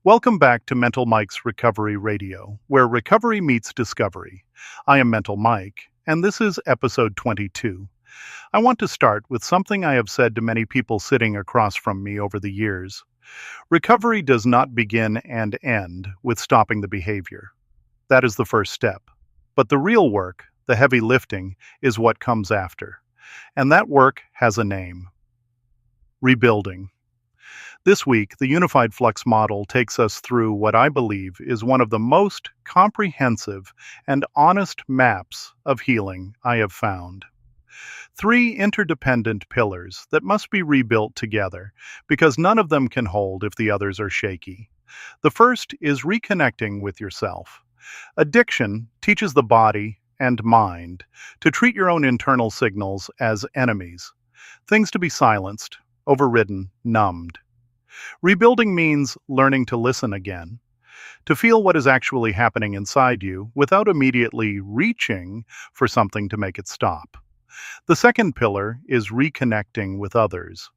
Welcome back to Mental Mike's Recovery Radio, where recovery meets discovery. I am Mental Mike, and this is episode 22. I want to start with something I have said to many people sitting across from me over the years. Recovery does not begin and end with stopping the behavior. That is the first step. But the real work, the heavy lifting, is what comes after. And that work has a name. Rebuilding. This week, the Unified Flux model takes us through what I believe is one of the most comprehensive and honest maps of healing I have found. 3 interdependent pillars that must be rebuilt together because none of them can hold if the others are shaky. The first is reconnecting with yourself. Addiction teaches the body and mind to treat your own internal signals as enemies, things to be silenced, overridden, numbed. Rebuilding means learning to listen again, to feel what is actually happening inside you without immediately reaching for something to make it stop. The second pillar is reconnecting with others.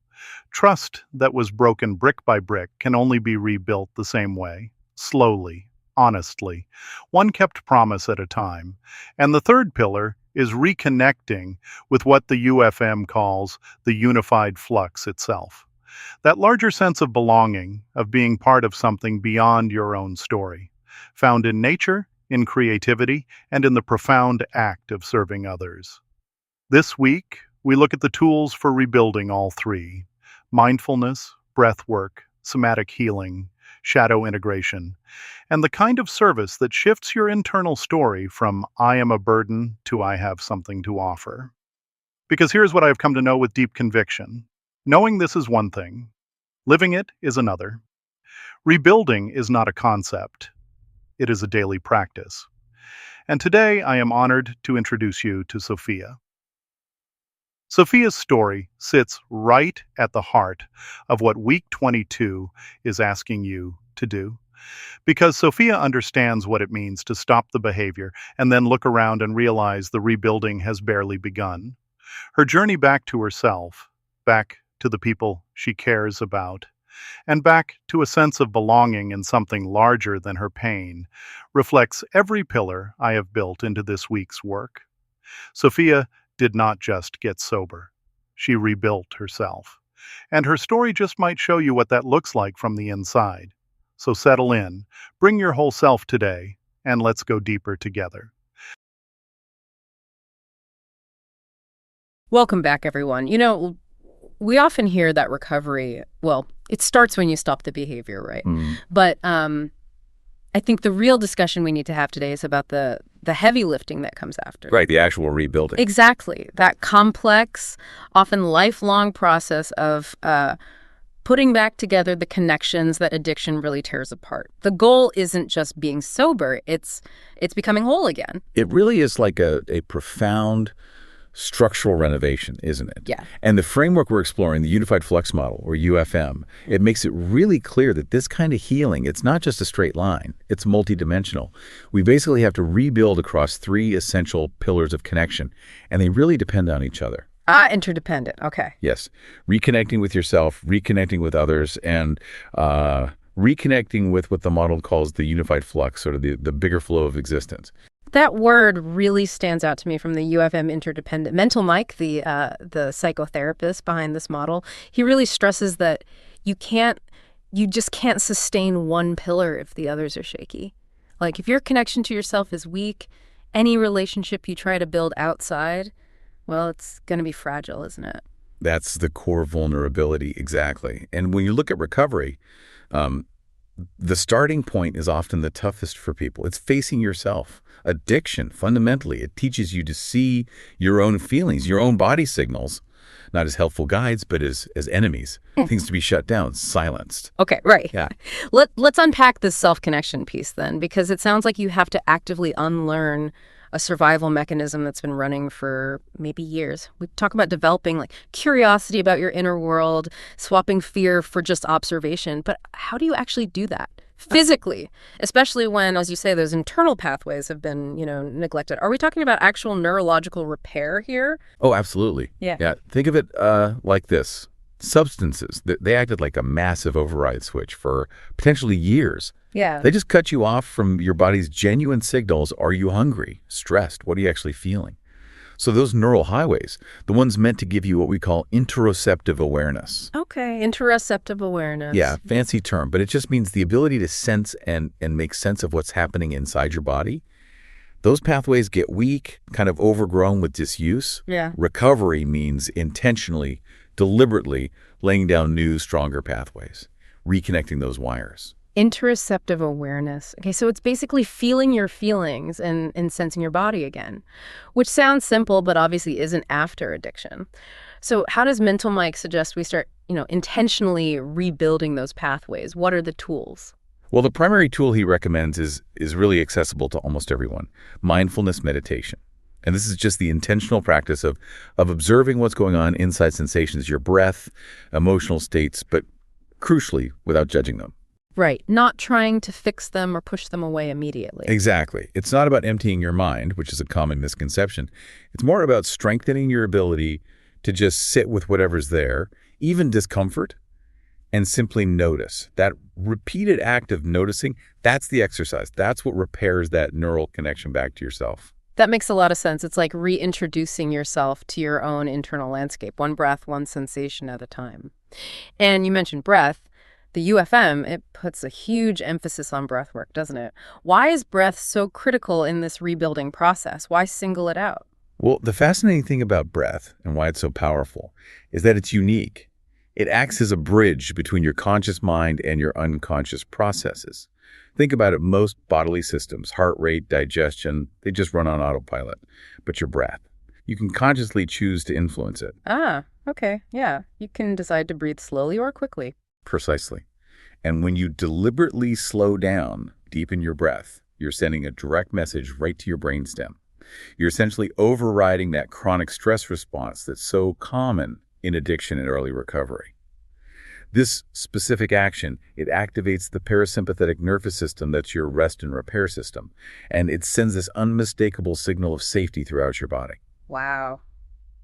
Trust that was broken brick by brick can only be rebuilt the same way, slowly, honestly, one kept promise at a time. And the third pillar is reconnecting with what the UFM calls the unified flux itself. That larger sense of belonging, of being part of something beyond your own story, found in nature, in creativity, and in the profound act of serving others. This week, we look at the tools for rebuilding all 3: mindfulness, breathwork, somatic healing, shadow integration, and the kind of service that shifts your internal story from I am a burden to I have something to offer. Because here's what I have come to know with deep conviction. Knowing this is one thing. Living it is another. Rebuilding is not a concept. It is a daily practice. And today I am honored to introduce you to Sophia. Sophia's story sits right at the heart of what Week 22 is asking you to do. Because Sophia understands what it means to stop the behavior and then look around and realize the rebuilding has barely begun. Her journey back to herself, back to the people she cares about, and back to a sense of belonging in something larger than her pain, reflects every pillar I have built into this week's work. Sophia did not just get sober. She rebuilt herself. And her story just might show you what that looks like from the inside. So settle in, bring your whole self today, and let's go deeper together. Welcome back, everyone. We often hear that recovery, well, it starts when you stop the behavior, right? But I think the real discussion we need to have today is about the heavy lifting that comes after. Right, the actual rebuilding. Exactly. That complex, often lifelong process of putting back together the connections that addiction really tears apart. The goal isn't just being sober, it's becoming whole again. It really is like a profound structural renovation, isn't it? Yeah. And the framework we're exploring, the Unified Flux model, or UFM, it makes it really clear that this kind of healing, it's not just a straight line, it's multidimensional. We basically have to rebuild across 3 essential pillars of connection, and they really depend on each other. Interdependent, okay. Yes. Reconnecting with yourself, reconnecting with others, and reconnecting with what the model calls the unified flux, sort of the bigger flow of existence. That word really stands out to me from the UFM interdependent. Mental Mike, the psychotherapist behind this model, he really stresses that you just can't sustain one pillar if the others are shaky. Like if your connection to yourself is weak, any relationship you try to build outside, well, it's going to be fragile, isn't it? That's the core vulnerability, exactly. And when you look at recovery, the starting point is often the toughest for people. It's facing yourself. Addiction, fundamentally, it teaches you to see your own feelings, your own body signals, not as helpful guides, but as enemies, things to be shut down, silenced. Okay, right. Yeah. Let's unpack this self-connection piece then, because it sounds like you have to actively unlearn a survival mechanism that's been running for maybe years. We talk about developing like curiosity about your inner world, swapping fear for just observation, but how do you actually do that? Physically, especially when, as you say, those internal pathways have been, neglected. Are we talking about actual neurological repair here? Oh, absolutely. Yeah. Think of it like this. substances, they acted like a massive override switch for potentially years. Yeah. They just cut you off from your body's genuine signals. Are you hungry? Stressed? What are you actually feeling? So those neural highways, the ones meant to give you what we call interoceptive awareness. Okay, interoceptive awareness. Yeah, fancy term, but it just means the ability to sense and make sense of what's happening inside your body. Those pathways get weak, kind of overgrown with disuse. Yeah. Recovery means intentionally, deliberately laying down new, stronger pathways, reconnecting those wires. Interoceptive awareness. Okay, so it's basically feeling your feelings and sensing your body again, which sounds simple, but obviously isn't after addiction. So how does Mental Mike suggest we start, intentionally rebuilding those pathways? What are the tools? Well, the primary tool he recommends is really accessible to almost everyone, mindfulness meditation. And this is just the intentional practice of observing what's going on inside sensations, your breath, emotional states, but crucially, without judging them. Right, not trying to fix them or push them away immediately. Exactly. It's not about emptying your mind, which is a common misconception. It's more about strengthening your ability to just sit with whatever's there, even discomfort, and simply notice. That repeated act of noticing, that's the exercise. That's what repairs that neural connection back to yourself. That makes a lot of sense. It's like reintroducing yourself to your own internal landscape, one breath, one sensation at a time. And you mentioned breath. The UFM, it puts a huge emphasis on breath work, doesn't it? Why is breath so critical in this rebuilding process? Why single it out? Well, the fascinating thing about breath and why it's so powerful is that it's unique. It acts as a bridge between your conscious mind and your unconscious processes. Think about it, most bodily systems, heart rate, digestion, they just run on autopilot. But your breath, you can consciously choose to influence it. Ah, okay, yeah. You can decide to breathe slowly or quickly. Precisely. And when you deliberately slow down, deepen your breath, you're sending a direct message right to your brainstem. You're essentially overriding that chronic stress response that's so common in addiction and early recovery. This specific action, it activates the parasympathetic nervous system that's your rest and repair system, and it sends this unmistakable signal of safety throughout your body. Wow.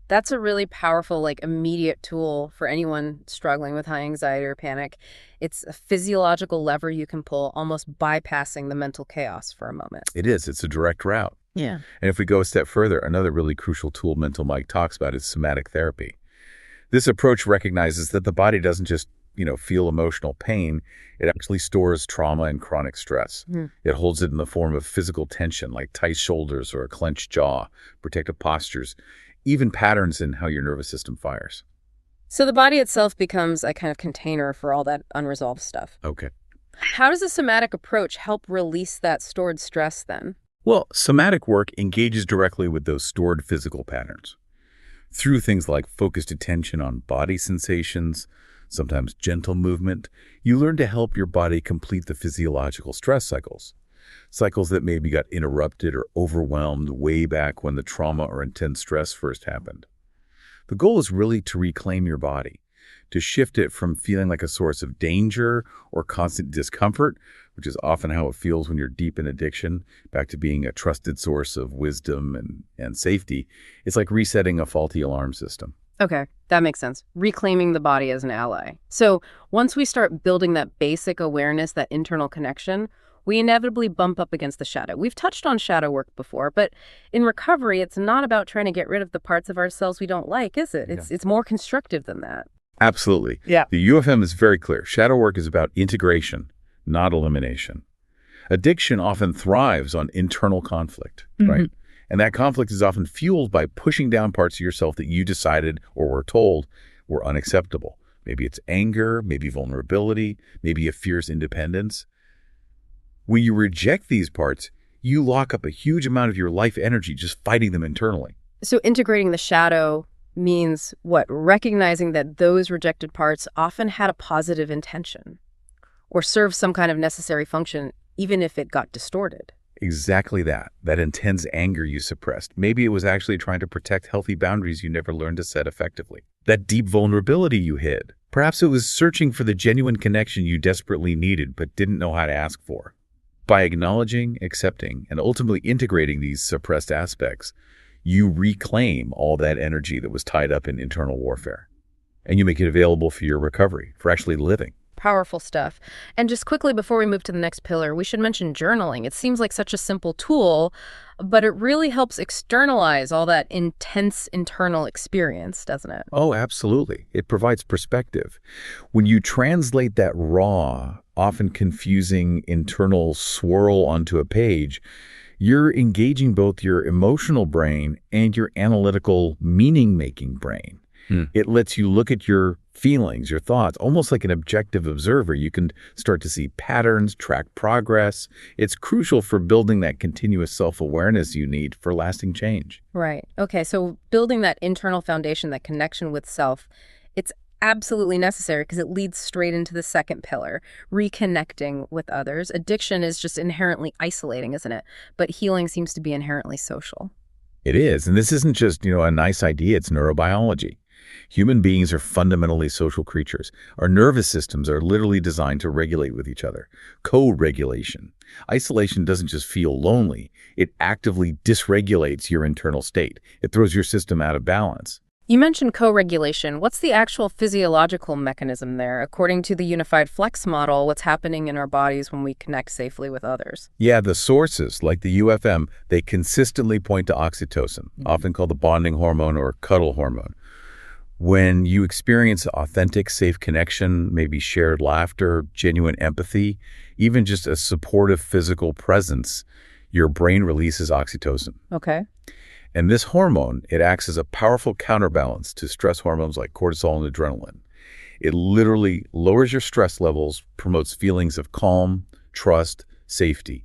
That's a really powerful, immediate tool for anyone struggling with high anxiety or panic. It's a physiological lever you can pull, almost bypassing the mental chaos for a moment. It is. It's a direct route. Yeah. And if we go a step further, another really crucial tool Mental Mike talks about is somatic therapy. This approach recognizes that the body doesn't just, feel emotional pain. It actually stores trauma and chronic stress. It holds it in the form of physical tension, like tight shoulders or a clenched jaw, protective postures, even patterns in how your nervous system fires. So the body itself becomes a kind of container for all that unresolved stuff. Okay. How does a somatic approach help release that stored stress then? Well, somatic work engages directly with those stored physical patterns. Through things like focused attention on body sensations, sometimes gentle movement, you learn to help your body complete the physiological stress cycles. Cycles that maybe got interrupted or overwhelmed way back when the trauma or intense stress first happened. The goal is really to reclaim your body, to shift it from feeling like a source of danger or constant discomfort, which is often how it feels when you're deep in addiction, back to being a trusted source of wisdom and safety. It's like resetting a faulty alarm system. Okay, that makes sense. Reclaiming the body as an ally. So once we start building that basic awareness, that internal connection, we inevitably bump up against the shadow. We've touched on shadow work before, but in recovery, it's not about trying to get rid of the parts of ourselves we don't like, is it? It's more constructive than that. Absolutely. Yeah. The UFM is very clear. Shadow work is about integration, not elimination. Addiction often thrives on internal conflict, right? And that conflict is often fueled by pushing down parts of yourself that you decided or were told were unacceptable. Maybe it's anger, maybe vulnerability, maybe a fierce independence. When you reject these parts, you lock up a huge amount of your life energy just fighting them internally. So integrating the shadow means what? Recognizing that those rejected parts often had a positive intention or served some kind of necessary function, even if it got distorted. Exactly that. That intense anger you suppressed. Maybe it was actually trying to protect healthy boundaries you never learned to set effectively. That deep vulnerability you hid. Perhaps it was searching for the genuine connection you desperately needed but didn't know how to ask for. By acknowledging, accepting, and ultimately integrating these suppressed aspects, you reclaim all that energy that was tied up in internal warfare. and you make it available for your recovery, for actually living. Powerful stuff. And just quickly before we move to the next pillar, we should mention journaling. It seems like such a simple tool, but it really helps externalize all that intense internal experience, doesn't it? Oh, absolutely. It provides perspective. When you translate that raw, often confusing internal swirl onto a page, you're engaging both your emotional brain and your analytical, meaning-making brain. It lets you look at your feelings, your thoughts, almost like an objective observer. You can start to see patterns, track progress. It's crucial for building that continuous self-awareness you need for lasting change. Right. Okay, so building that internal foundation, that connection with self, it's absolutely necessary because it leads straight into the second pillar, reconnecting with others. Addiction is just inherently isolating, isn't it? But healing seems to be inherently social. It is. And this isn't just, a nice idea. It's neurobiology. Human beings are fundamentally social creatures. Our nervous systems are literally designed to regulate with each other. Co-regulation. Isolation doesn't just feel lonely. It actively dysregulates your internal state. It throws your system out of balance. You mentioned co-regulation. What's the actual physiological mechanism there? According to the unified Flux model, what's happening in our bodies when we connect safely with others? Yeah, the sources, like the UFM, they consistently point to oxytocin, often called the bonding hormone or cuddle hormone. When you experience authentic, safe connection, maybe shared laughter, genuine empathy, even just a supportive physical presence, your brain releases oxytocin. Okay. And this hormone, it acts as a powerful counterbalance to stress hormones like cortisol and adrenaline. It literally lowers your stress levels, promotes feelings of calm, trust, safety.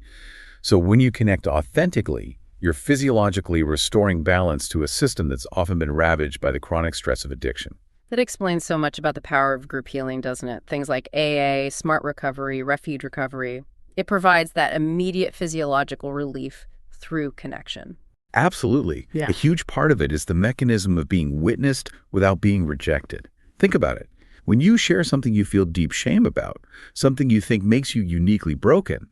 So when you connect authentically, you're physiologically restoring balance to a system that's often been ravaged by the chronic stress of addiction. That explains so much about the power of group healing, doesn't it? Things like AA, smart recovery, refuge recovery. It provides that immediate physiological relief through connection. Absolutely. Yeah. A huge part of it is the mechanism of being witnessed without being rejected. Think about it. When you share something you feel deep shame about, something you think makes you uniquely broken,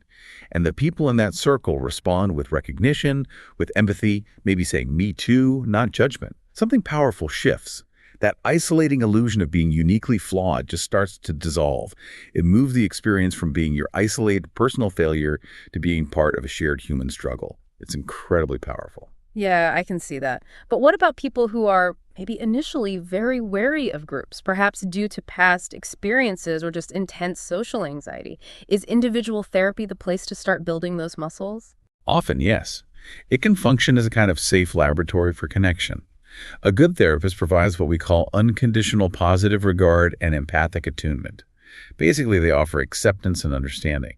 and the people in that circle respond with recognition, with empathy, maybe saying, "me too," not judgment, something powerful shifts. That isolating illusion of being uniquely flawed just starts to dissolve. It moves the experience from being your isolated personal failure to being part of a shared human struggle. It's incredibly powerful. Yeah, I can see that. But what about people who are maybe initially very wary of groups, perhaps due to past experiences or just intense social anxiety? Is individual therapy the place to start building those muscles? Often, yes. It can function as a kind of safe laboratory for connection. A good therapist provides what we call unconditional positive regard and empathic attunement. Basically, they offer acceptance and understanding.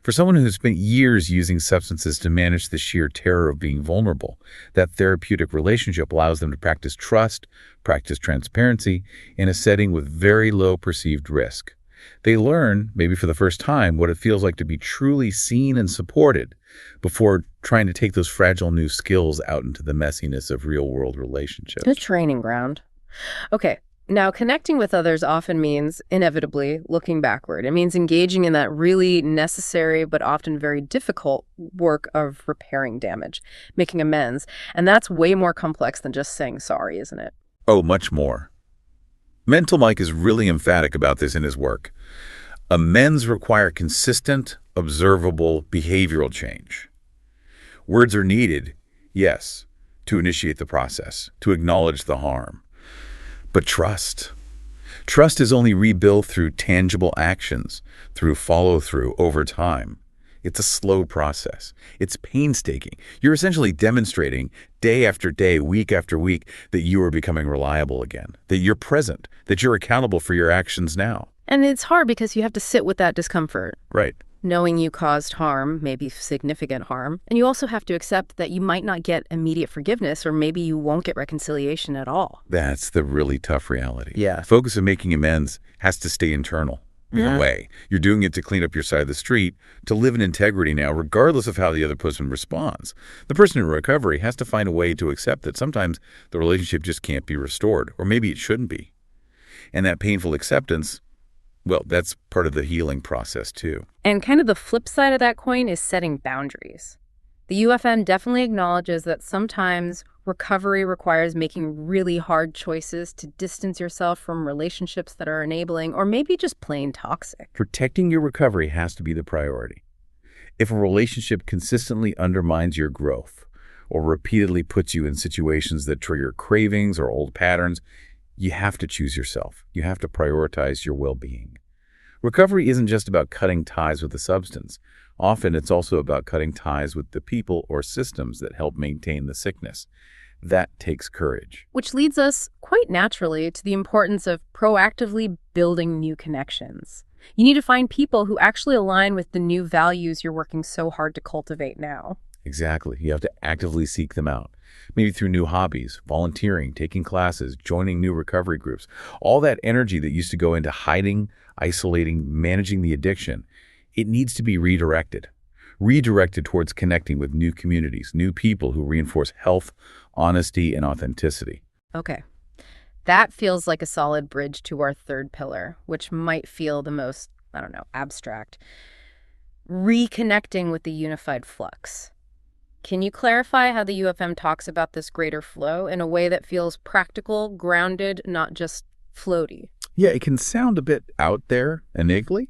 For someone who's spent years using substances to manage the sheer terror of being vulnerable, that therapeutic relationship allows them to practice trust, practice transparency in a setting with very low perceived risk. They learn, maybe for the first time, what it feels like to be truly seen and supported before trying to take those fragile new skills out into the messiness of real-world relationships. A training ground. Okay. Now, connecting with others often means, inevitably, looking backward. It means engaging in that really necessary but often very difficult work of repairing damage, making amends. And that's way more complex than just saying sorry, isn't it? Oh, much more. Mental Mike is really emphatic about this in his work. Amends require consistent, observable behavioral change. Words are needed, yes, to initiate the process, to acknowledge the harm. But trust. Trust is only rebuilt through tangible actions, through follow-through over time. It's a slow process. It's painstaking. You're essentially demonstrating day after day, week after week, that you are becoming reliable again, that you're present, that you're accountable for your actions now. And it's hard because you have to sit with that discomfort. Right. Knowing you caused harm, maybe significant harm. And you also have to accept that you might not get immediate forgiveness, or maybe you won't get reconciliation at all. That's the really tough reality. Yeah. The focus of making amends has to stay internal in a way. You're doing it to clean up your side of the street, to live in integrity now, regardless of how the other person responds. The person in recovery has to find a way to accept that sometimes the relationship just can't be restored, or maybe it shouldn't be. And that painful acceptance, well, that's part of the healing process too. And kind of the flip side of that coin is setting boundaries. The UFM definitely acknowledges that sometimes recovery requires making really hard choices to distance yourself from relationships that are enabling or maybe just plain toxic. Protecting your recovery has to be the priority. If a relationship consistently undermines your growth or repeatedly puts you in situations that trigger cravings or old patterns, you have to choose yourself. You have to prioritize your well-being. Recovery isn't just about cutting ties with the substance. Often it's also about cutting ties with the people or systems that help maintain the sickness. That takes courage. Which leads us quite naturally to the importance of proactively building new connections. You need to find people who actually align with the new values you're working so hard to cultivate now. Exactly. You have to actively seek them out. Maybe through new hobbies, volunteering, taking classes, joining new recovery groups. All that energy that used to go into hiding, isolating, managing the addiction, it needs to be redirected. Redirected towards connecting with new communities, new people who reinforce health, honesty, and authenticity. Okay. That feels like a solid bridge to our third pillar, which might feel the most, abstract. Reconnecting with the unified flux. Can you clarify how the UFM talks about this greater flow in a way that feels practical, grounded, not just floaty? Yeah, it can sound a bit out there, enigly,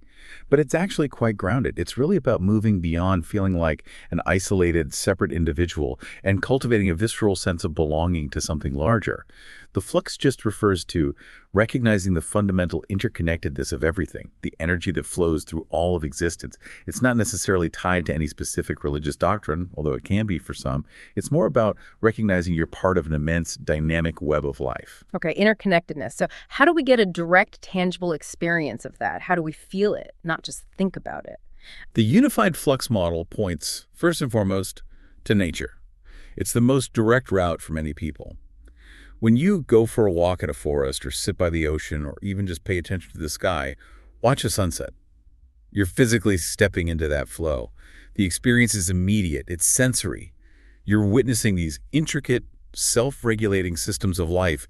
but it's actually quite grounded. It's really about moving beyond feeling like an isolated, separate individual and cultivating a visceral sense of belonging to something larger. The flux just refers to recognizing the fundamental interconnectedness of everything, the energy that flows through all of existence. It's not necessarily tied to any specific religious doctrine, although it can be for some. It's more about recognizing you're part of an immense, dynamic web of life. Okay, interconnectedness. So how do we get a direct, tangible experience of that? How do we feel it, not just think about it? The unified flux model points, first and foremost, to nature. It's the most direct route for many people. When you go for a walk in a forest or sit by the ocean or even just pay attention to the sky, watch a sunset. You're physically stepping into that flow. The experience is immediate. It's sensory. You're witnessing these intricate, self-regulating systems of life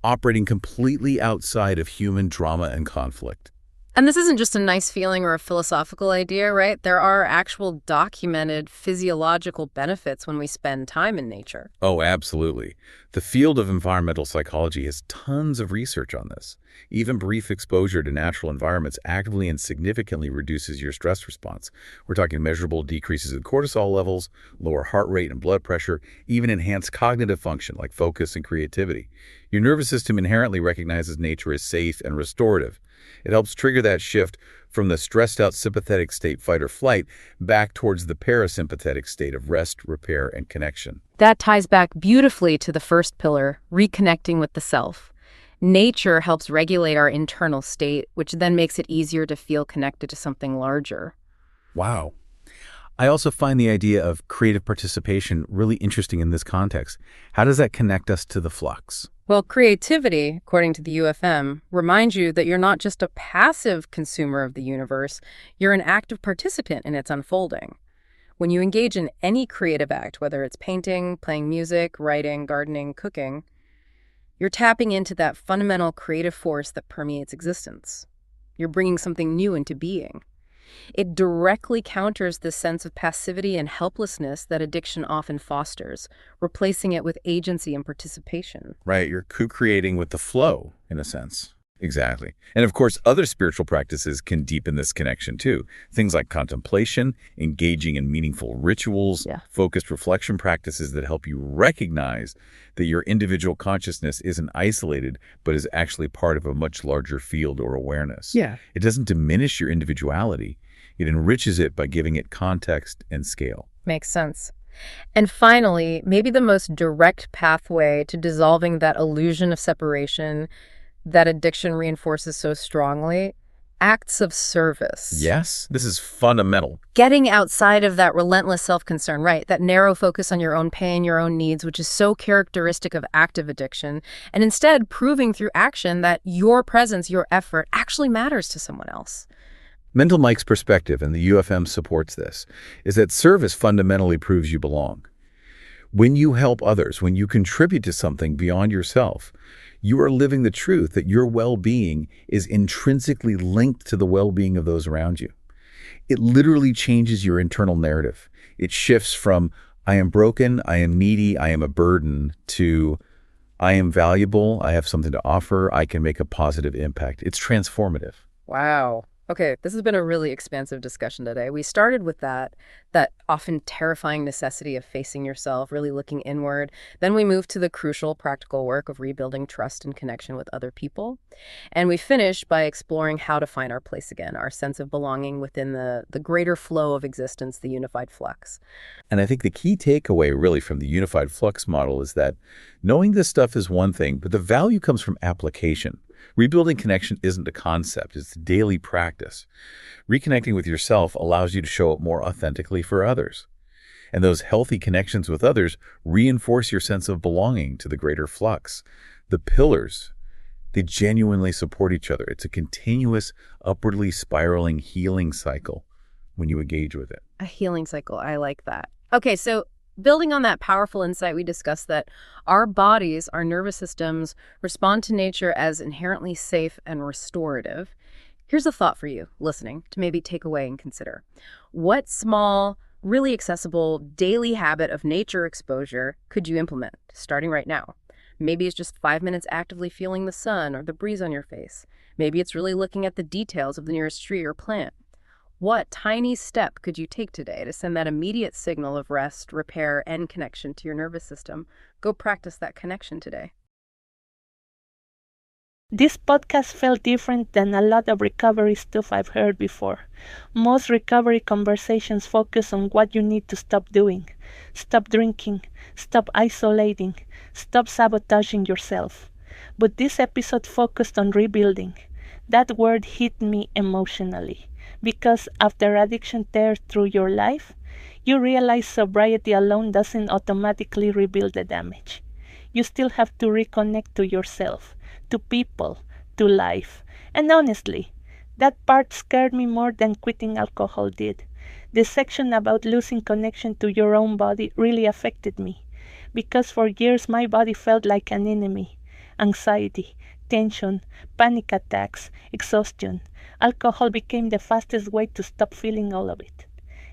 operating completely outside of human drama and conflict. And this isn't just a nice feeling or a philosophical idea, right? There are actual documented physiological benefits when we spend time in nature. Oh, absolutely. The field of environmental psychology has tons of research on this. Even brief exposure to natural environments actively and significantly reduces your stress response. We're talking measurable decreases in cortisol levels, lower heart rate and blood pressure, even enhanced cognitive function like focus and creativity. Your nervous system inherently recognizes nature as safe and restorative. It helps trigger that shift from the stressed out sympathetic state, fight or flight, back towards the parasympathetic state of rest, repair, and connection. That ties back beautifully to the first pillar, reconnecting with the self. Nature helps regulate our internal state, which then makes it easier to feel connected to something larger. Wow. I also find the idea of creative participation really interesting in this context. How does that connect us to the flux? Well, creativity, according to the UFM, reminds you that you're not just a passive consumer of the universe, you're an active participant in its unfolding. When you engage in any creative act, whether it's painting, playing music, writing, gardening, cooking, you're tapping into that fundamental creative force that permeates existence. You're bringing something new into being. It directly counters the sense of passivity and helplessness that addiction often fosters, replacing it with agency and participation. Right, you're co-creating with the flow, in a sense. Exactly. And of course, other spiritual practices can deepen this connection too. Things like contemplation, engaging in meaningful rituals, focused reflection practices that help you recognize that your individual consciousness isn't isolated, but is actually part of a much larger field or awareness. It doesn't diminish your individuality. It enriches it by giving it context and scale. Makes sense. And finally, maybe the most direct pathway to dissolving that illusion of separation that addiction reinforces so strongly, acts of service. Yes, this is fundamental. Getting outside of that relentless self-concern, right? That narrow focus on your own pain, your own needs, which is so characteristic of active addiction, and instead proving through action that your presence, your effort actually matters to someone else. Mental Mike's perspective, and the UFM supports this, is that service fundamentally proves you belong. When you help others, when you contribute to something beyond yourself, you are living the truth that your well-being is intrinsically linked to the well-being of those around you. It literally changes your internal narrative. It shifts from, I am broken, I am needy, I am a burden, to I am valuable, I have something to offer, I can make a positive impact. It's transformative. Wow. Okay, this has been a really expansive discussion today. We started with that often terrifying necessity of facing yourself, really looking inward. Then we moved to the crucial practical work of rebuilding trust and connection with other people. And we finished by exploring how to find our place again, our sense of belonging within the greater flow of existence, the unified flux. And I think the key takeaway really from the unified flux model is that knowing this stuff is one thing, but the value comes from application. Rebuilding connection isn't a concept, it's a daily practice. Reconnecting with yourself allows you to show up more authentically for others. And those healthy connections with others reinforce your sense of belonging to the greater flux. The pillars, they genuinely support each other. It's a continuous, upwardly spiraling healing cycle when you engage with it. A healing cycle. I like that. Okay, so building on that powerful insight, we discussed that our bodies, our nervous systems, respond to nature as inherently safe and restorative. Here's a thought for you listening to maybe take away and consider. What small, really accessible daily habit of nature exposure could you implement starting right now? Maybe it's just 5 minutes actively feeling the sun or the breeze on your face. Maybe it's really looking at the details of the nearest tree or plant. What tiny step could you take today to send that immediate signal of rest, repair, and connection to your nervous system? Go practice that connection today. This podcast felt different than a lot of recovery stuff I've heard before. Most recovery conversations focus on what you need to stop doing. Stop drinking, stop isolating, stop sabotaging yourself. But this episode focused on rebuilding. That word hit me emotionally. Because after addiction tears through your life, you realize sobriety alone doesn't automatically rebuild the damage. You still have to reconnect to yourself, to people, to life. And honestly, that part scared me more than quitting alcohol did. The section about losing connection to your own body really affected me, because for years my body felt like an enemy. Anxiety, tension, panic attacks, exhaustion. Alcohol became the fastest way to stop feeling all of it.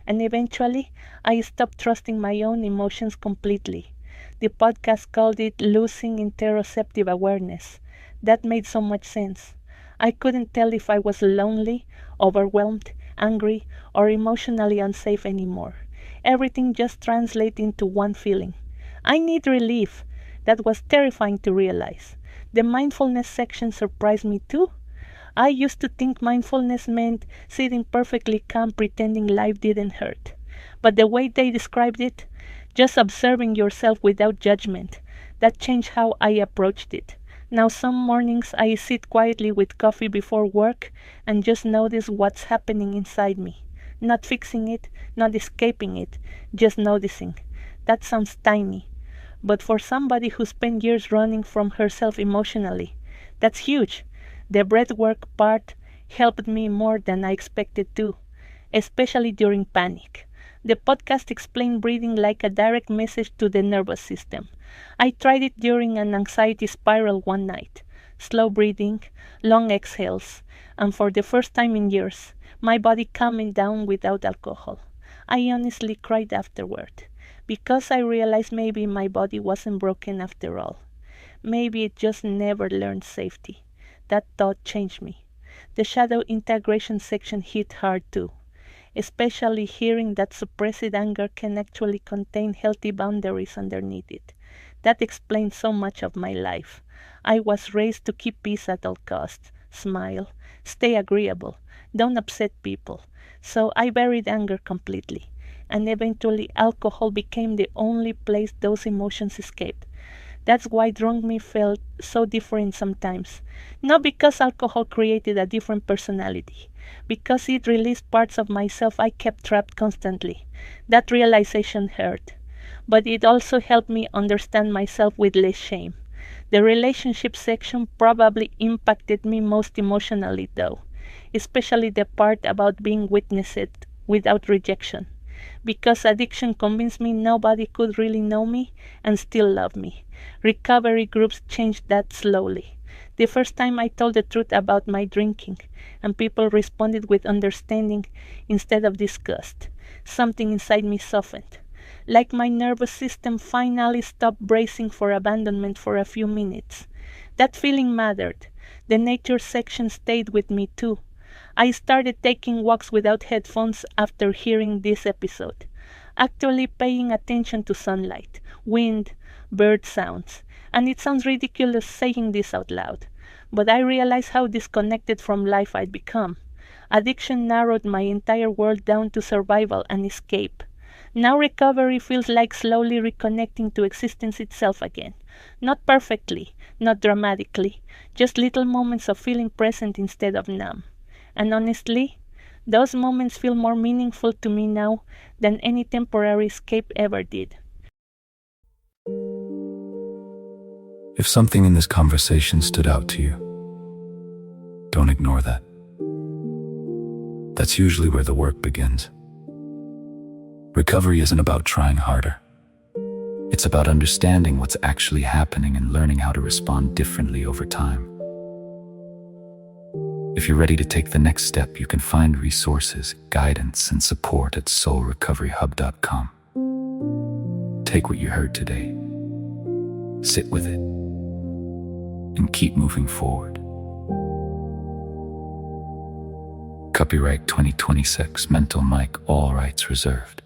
And eventually, I stopped trusting my own emotions completely. The podcast called it Losing Interoceptive Awareness. That made so much sense. I couldn't tell if I was lonely, overwhelmed, angry, or emotionally unsafe anymore. Everything just translated into one feeling. I need relief. That was terrifying to realize. The mindfulness section surprised me too. I used to think mindfulness meant sitting perfectly calm pretending life didn't hurt. But the way they described it, just observing yourself without judgment, that changed how I approached it. Now some mornings I sit quietly with coffee before work and just notice what's happening inside me. Not fixing it, not escaping it, just noticing. That sounds tiny. But for somebody who spent years running from herself emotionally, that's huge. The BreathWork part helped me more than I expected to, especially during panic. The podcast explained breathing like a direct message to the nervous system. I tried it during an anxiety spiral one night. Slow breathing, long exhales, and for the first time in years, my body calming down without alcohol. I honestly cried afterward, because I realized maybe my body wasn't broken after all. Maybe it just never learned safety. That thought changed me. The shadow integration section hit hard too, especially hearing that suppressed anger can actually contain healthy boundaries underneath it. That explains so much of my life. I was raised to keep peace at all costs, smile, stay agreeable, don't upset people. So I buried anger completely, and eventually alcohol became the only place those emotions escaped. That's why drunk me felt so different sometimes. Not because alcohol created a different personality, because it released parts of myself I kept trapped constantly. That realization hurt. But it also helped me understand myself with less shame. The relationship section probably impacted me most emotionally though, especially the part about being witnessed without rejection. Because addiction convinced me nobody could really know me and still love me. Recovery groups changed that slowly. The first time I told the truth about my drinking, and people responded with understanding instead of disgust. Something inside me softened. like my nervous system finally stopped bracing for abandonment for a few minutes. That feeling mattered. The nature section stayed with me too. I started taking walks without headphones after hearing this episode, actually paying attention to sunlight, wind, bird sounds. And it sounds ridiculous saying this out loud, but I realize how disconnected from life I'd become. Addiction narrowed my entire world down to survival and escape. Now recovery feels like slowly reconnecting to existence itself again. Not perfectly, not dramatically, just little moments of feeling present instead of numb. And honestly, those moments feel more meaningful to me now than any temporary escape ever did. If something in this conversation stood out to you, don't ignore that. That's usually where the work begins. Recovery isn't about trying harder. It's about understanding what's actually happening and learning how to respond differently over time. If you're ready to take the next step, you can find resources, guidance, and support at soulrecoveryhub.com. Take what you heard today, sit with it, and keep moving forward. Copyright 2026, Mental Mike, all rights reserved.